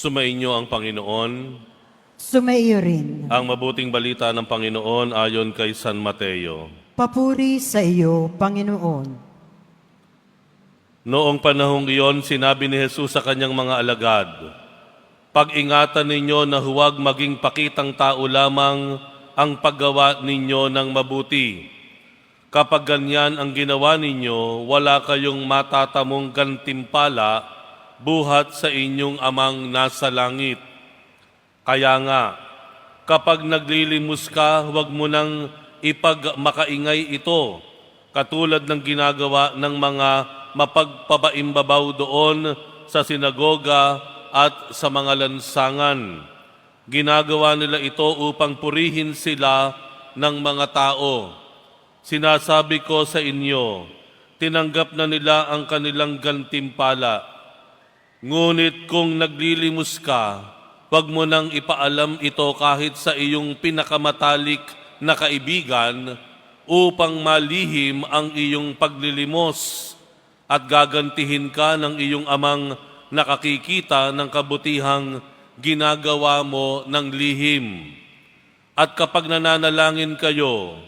Sumainyo ang Panginoon. Sumaiyo rin. Ang mabuting balita ng Panginoon ayon kay San Mateo. Papuri sa iyo, Panginoon. Noong panahong iyon, sinabi ni Jesus sa kanyang mga alagad, "Pag-ingatan ninyo na huwag maging pakitang tao lamang ang paggawa ninyo ng mabuti. Kapag ganyan ang ginawa ninyo, wala kayong matatamong gantimpala buhat sa inyong amang nasa langit. Kaya nga, kapag naglilimos ka, huwag mo nang ipagmakaingay ito, katulad ng ginagawa ng mga mapagpabaimbabaw doon sa sinagoga at sa mga lansangan. Ginagawa nila ito upang purihin sila ng mga tao. Sinasabi ko sa inyo, tinanggap na nila ang kanilang gantimpala. Ngunit kung naglilimos ka, huwag mo nang ipaalam ito kahit sa iyong pinakamatalik na kaibigan upang malihim ang iyong paglilimos at gagantihin ka ng iyong amang nakakikita ng kabutihang ginagawa mo ng lihim. At kapag nananalangin kayo,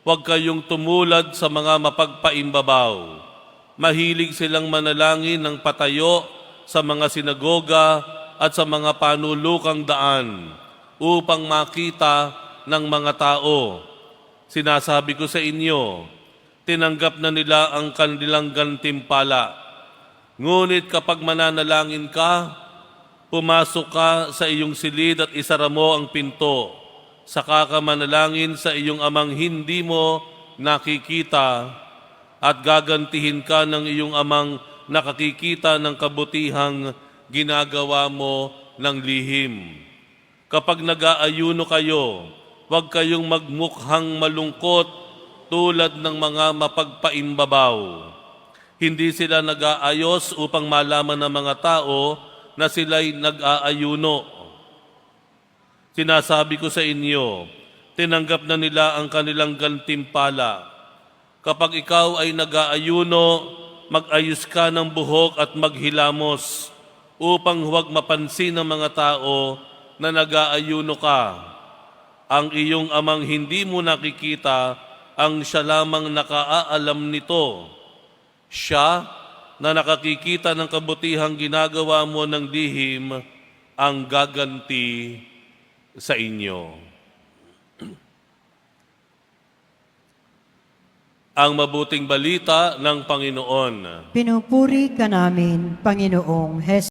huwag kayong tumulad sa mga mapagpaimbabaw. Mahilig silang manalangin ng patayo sa mga sinagoga at sa mga panulukang daan upang makita ng mga tao. Sinasabi ko sa inyo, tinanggap na nila ang kanilang gantimpala. Ngunit kapag mananalangin ka, pumasok ka sa iyong silid at isara mo ang pinto. Saka ka manalangin sa iyong amang hindi mo nakikita at gagantihin ka ng iyong amang nakakikita ng kabutihang ginagawa mo ng lihim. Kapag nag-aayuno kayo, huwag kayong magmukhang malungkot tulad ng mga mapagpaimbabaw. Hindi sila nag-aayos upang malaman ng mga tao na sila'y nag-aayuno. Sinasabi ko sa inyo, tinanggap na nila ang kanilang gantimpala. Kapag ikaw ay nag-aayuno, mag-ayos ka ng buhok at maghilamos upang huwag mapansin ng mga tao na nag-aayuno ka. Ang iyong amang hindi mo nakikita, ang siya lamang nakaalam nito. Siya na nakakikita ng kabutihang ginagawa mo ng lihim ang gaganti sa inyo. Ang mabuting balita ng Panginoon. Pinupuri ka namin, Panginoong Hesus.